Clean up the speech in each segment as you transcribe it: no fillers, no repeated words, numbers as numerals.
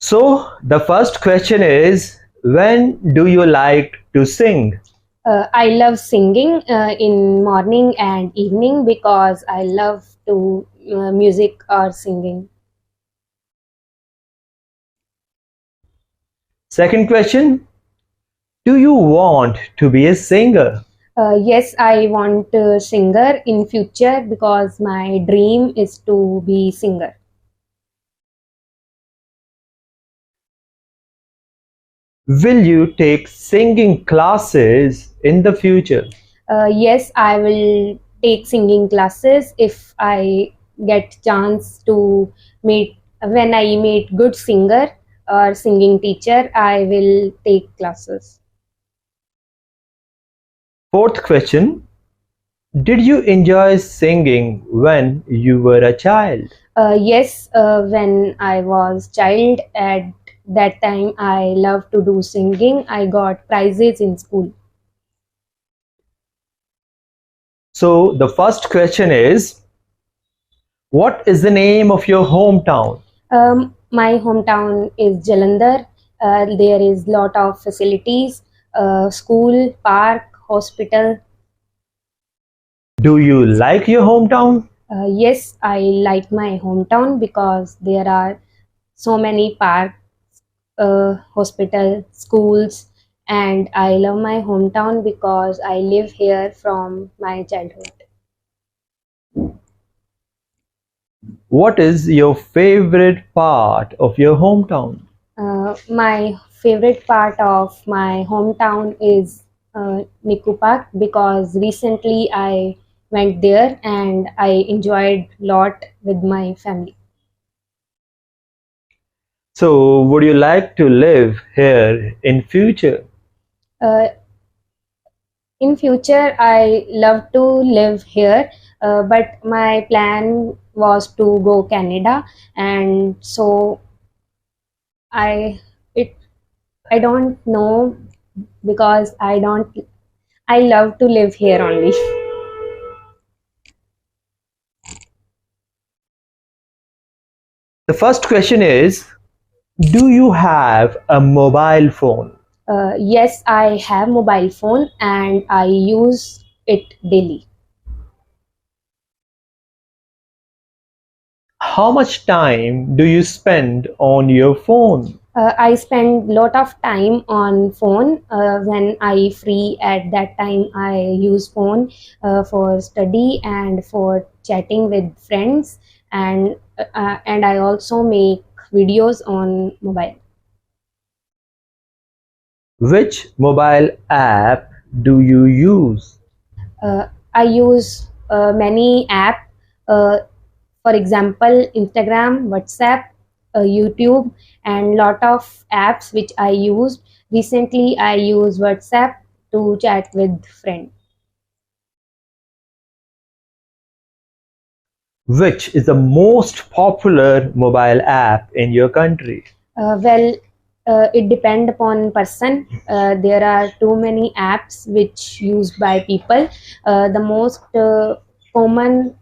So the first question is, when do you like to sing? I love singing in morning and evening because I love to music or singing. Second question, do you want to be a singer? Yes, I want a singer in future because my dream is to be singer. Will you take singing classes in the future? Yes, I will take singing classes if I get chance to meet when I meet good singer or singing teacher. I will take classes. Fourth question, did you enjoy singing when you were a child? Yes, when I was child at that time I loved to do singing. I got prizes in school. So the first question is, what is the name of your hometown? My hometown is Jalandhar. There is lot of facilities, school, park, hospital. Do you like your hometown? Yes, I like my hometown because there are so many parks, hospital, schools, and I love my hometown because I live here from my childhood. What is your favorite part of your hometown? My favorite part of my hometown is Niku Park because recently I went there and I enjoyed lot with my family. So would you like to live here in future? Uh, in future, I love to live here, but my plan was to go Canada, and so I it I don't know because I love to live here only. The first question is, do you have a mobile phone? Yes, I have mobile phone and I use it daily. How much time do you spend on your phone? I spend lot of time on phone. When I free at that time, I use phone for study and for chatting with friends, and I also make videos on mobile. Which mobile app do you use? I use many app. Uh, for example, Instagram, WhatsApp, YouTube, and lot of apps which I used. Recently, I use WhatsApp to chat with friends. Which is the most popular mobile app in your country? Well, it depend upon person. There are too many apps which used by people. The most common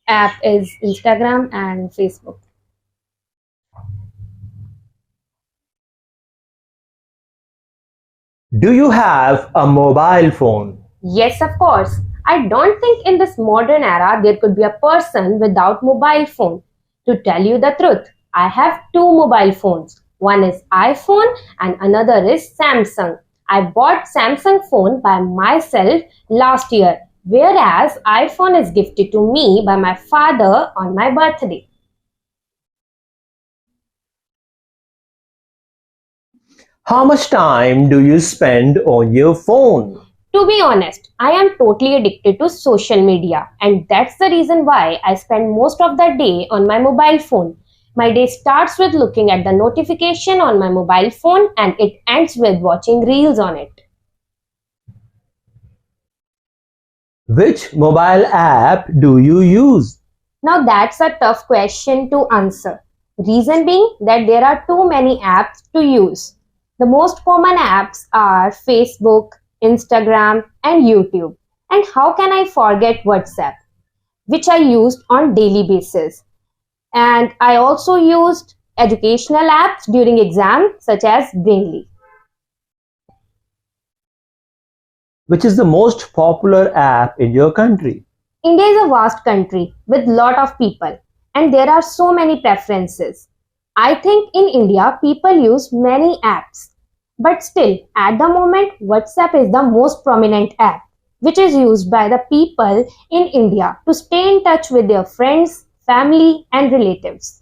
app is Instagram and Facebook. Do you have a mobile phone? Yes, of course. I don't think in this modern era there could be a person without mobile phone. To tell you the truth, I have two mobile phones. One is iPhone and another is Samsung. I bought Samsung phone by myself last year, whereas iPhone is gifted to me by my father on my birthday. How much time do you spend on your phone? To be honest, I am totally addicted to social media, and that's the reason why I spend most of the day on my mobile phone. My day starts with looking at the notification on my mobile phone and it ends with watching reels on it. Which mobile app do you use? Now that's a tough question to answer. Reason being that there are too many apps to use. The most common apps are Facebook, Instagram, and YouTube. And how can I forget WhatsApp, which I used on daily basis? And I also used educational apps during exams such as Brainly. Which is the most popular app in your country? India is a vast country with lot of people and there are so many preferences. I think in India people use many apps. But still, at the moment, WhatsApp is the most prominent app, which is used by the people in India to stay in touch with their friends, family, and relatives.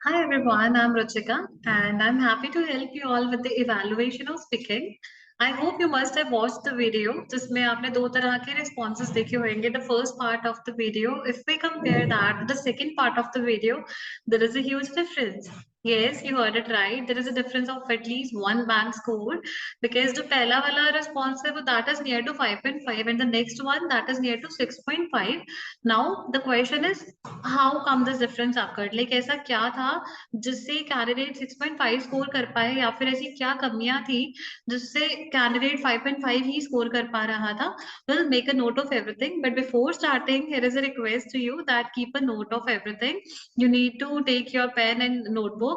Hi everyone, I'm Ruchika and I'm happy to help you all with the evaluation of speaking. I hope you must have watched the video जिसमें आपने दो तरह के responses देखे होंगे. The first part of the video, if we compare that to the second part of the video, there is a huge difference. Yes, you heard it right. There is a difference of at least one band score because the पहला वाला response है वो that is near to 5.5 and the next one that is near to 6.5. Now the question is how come this difference occurred? Like ऐसा क्या था जिससे candidate 6.5 score कर पाए या फिर ऐसी क्या कमियां थी जिससे कैंडिडेट 5.5 ही स्कोर कर पा रहा था. We'll make a note of everything, but before starting, here is a request to you that keep a note of everything. You need to take your pen and notebook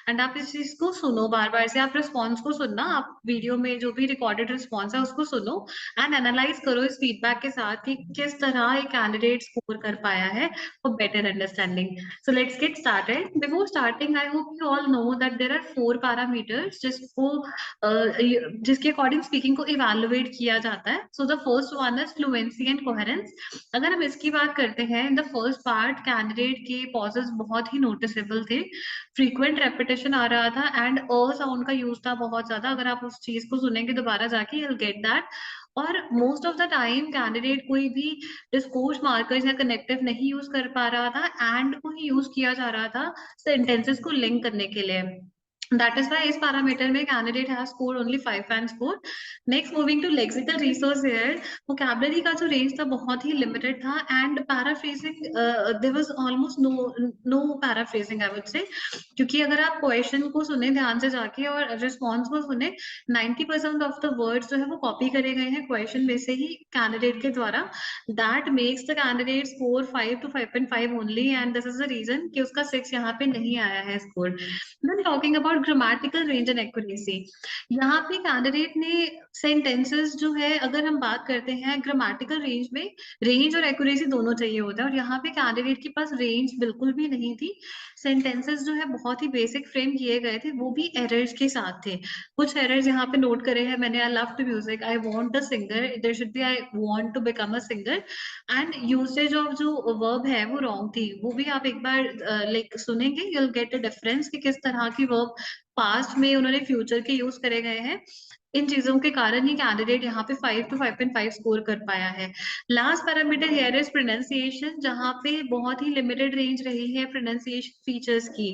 and आप इस चीज को सुनो बार बार से. आप रिस्पॉन्स को सुनना, आप वीडियो में जो भी रिकॉर्डेड रिस्पॉन्स है उसको सुनो एंड एनालाइज करो इस फीडबैक के साथ कि किस तरह एक कैंडिडेट स्कोर कर पाया है for better understanding. So let's get started. Before starting, I hope you all know that there are 4 parameters जिसके अकॉर्डिंग स्पीकिंग को इवेलुएट किया जाता है. So the first one is fluency and coherence. अगर हम इसकी बात करते हैं, in the first part candidate के पॉजेस बहुत ही नोटिसेबल थे, फ्रीक्वेंट रेपिटेशन आ रहा था एंड अ साउंड का यूज था बहुत ज्यादा. अगर आप उस चीज को सुनेंगे दोबारा जाके यू विल गेट दैट. और most of the time candidate कोई भी डिस्कोर्स मार्कर्स या कनेक्टिव नहीं यूज कर पा रहा था एंड को ही यूज किया जा रहा था सेंटेंसेस को लिंक करने के लिए. That is why इस पैरामीटर में candidate has scored only 5 band score. Next, moving to lexical resource here, vocabulary का जो range था बहुत ही limited था and paraphrasing there was almost no paraphrasing I would say. क्योंकि अगर आप क्वेश्चन को सुने ध्यान से जाके और रिस्पॉन्स को सुने, 90% ऑफ द वर्ड्स जो है वो कॉपी करे गए हैं क्वेश्चन में से ही कैंडिडेट के द्वारा. That makes the candidate score 5 to 5.5 only and this is the reason कि उसका 6 यहाँ पे नहीं आया है score. Then talking about grammatical range and accuracy, यहाँ पे कैंडिडेट ने सेंटेंसेस जो है, अगर हम बात करते हैं ग्रामेटिकल रेंज में, रेंज और एक्यूरेसी दोनों चाहिए होता है और यहाँ पे कैंडिडेट के पास रेंज बिल्कुल भी नहीं थी. सेंटेंसेस जो है बहुत ही बेसिक फ्रेम किए गए थे, वो भी एरर्स के साथ थे. कुछ एरर्स यहाँ पे नोट करे हैं मैंने. I love to music, I want a singer, there should be I want to become a singer and usage of जो वर्ब है वो रॉन्ग थी. वो भी आप एक बार लाइक सुनेंगे, you will get a difference कि किस तरह की वर्ब पास्ट में उन्होंने फ्यूचर के यूज करे गए हैं. इन चीजों के कारण ही कैंडिडेट यहाँ पे 5 to 5.5 स्कोर कर पाया है. Last parameter here is pronunciation, जहाँ पे बहुत ही लिमिटेड रेंज रही है प्रोनाउंसिएशन फीचर्स की.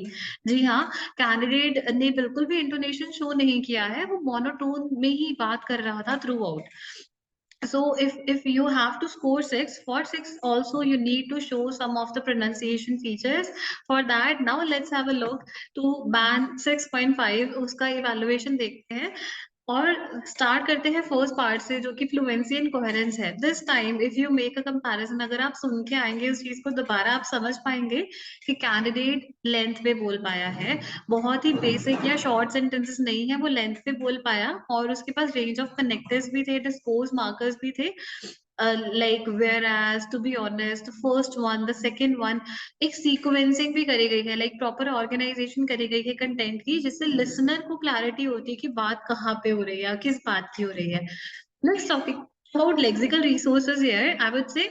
जी हाँ, कैंडिडेट ने बिल्कुल भी इंटोनेशन शो नहीं किया है, वो मोनोटोन में ही बात कर रहा था through out. So if you have to score 6, for 6 also you need to show some of the pronunciation features. For that, now let's have a look to band 6.5, उसका evaluation देखते हैं और स्टार्ट करते हैं फर्स्ट पार्ट से जो कि fluency and coherence है. This time if you make a comparison, अगर आप सुन के आएंगे उस चीज को दोबारा, आप समझ पाएंगे कि कैंडिडेट लेंथ पे बोल पाया है. बहुत ही बेसिक या शॉर्ट सेंटेंसेस नहीं है, वो लेंथ पे बोल पाया और उसके पास रेंज ऑफ कनेक्टर्स भी थे, डिस्कोर्स मार्कर्स भी थे. like whereas to be honest, the first one, the second one, एक सीक्वेंसिंग भी करी गई है, लाइक प्रॉपर ऑर्गेनाइजेशन करी गई है कंटेंट की, जिससे लिसनर को क्लैरिटी होती है कि बात कहाँ पे हो रही है, किस बात की हो रही है. Next topic about lexical resources here, I would say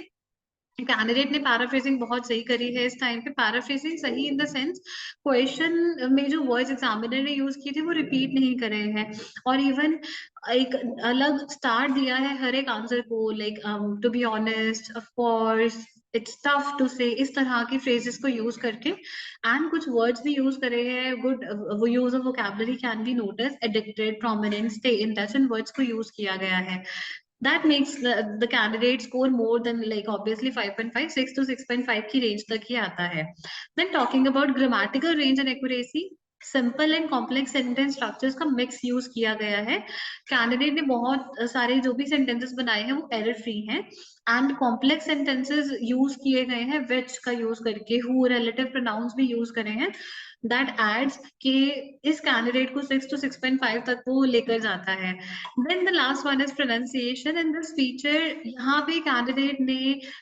candidate ने पैराफ्रेजिंग बहुत सही करी है इस टाइम पे. पैराफ्रेजिंग सही इन द सेंस, क्वेश्चन में जो वर्ड्स एग्जामिनर ने यूज किए थे वो रिपीट नहीं करे हैं और इवन एक अलग स्टार्ट दिया है हर एक आंसर को, like to be honest, of course, it's tough to say, इस तरह की फ्रेजेस को यूज करके एंड कुछ वर्ड्स भी यूज करे हैं. गुड वो use of vocabulary can be notice, addicted, prominent, stay in touch, in words को यूज किया गया है. That makes the candidate score more than like obviously 5.5, 6 to 6.5 की range तक ही आता है. Then talking about grammatical range and accuracy, simple and complex sentence structures का mix use किया गया है। कैंडिडेट ने बहुत सारे जो भी सेंटेंसेस बनाए हैं वो एरर फ्री हैं, एंड कॉम्प्लेक्स सेंटेंसेस यूज किए गए हैं विच का यूज करके, हु रिलेटिव प्रोनाउंस भी यूज करे हैं। दैट एड्स कि इस कैंडिडेट को 6 to 6.5 तक वो लेकर जाता है। Then the last one is pronunciation. In this feature यहाँ पे कैंडिडेट ने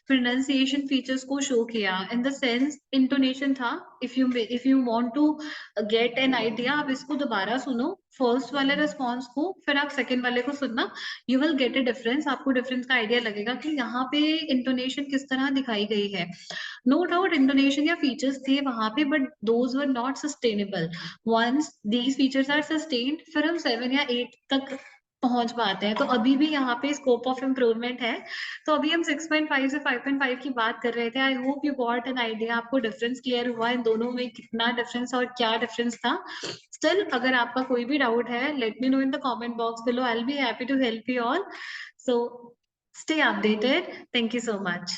प्रोनाउंसिएशन फीचर्स को शो किया इन द सेंस इंटोनेशन था। If you want to get an idea, आप इसको दोबारा सुनो, फर्स्ट वाले रिस्पॉन्स को, फिर आप सेकंड वाले को सुनना, you will get a difference. आपको डिफरेंस का आइडिया लगेगा कि यहाँ पे इंटोनेशन किस तरह दिखाई गई है। नो डाउट इंटोनेशन या फीचर्स थे वहां पे, but those were not sustainable. Once these features are sustained, फिर हम 7 या 8 तक पहुंच पाते हैं। तो अभी भी यहाँ पे स्कोप ऑफ इम्प्रूवमेंट है। तो अभी हम 6.5 से 5.5 की बात कर रहे थे। I hope you got an idea, आपको डिफरेंस क्लियर हुआ इन दोनों में कितना डिफरेंस और क्या डिफरेंस था। स्टिल अगर आपका कोई भी डाउट है, let me know in the comment box below, I will be happy to help you all. So stay updated. Thank you so much.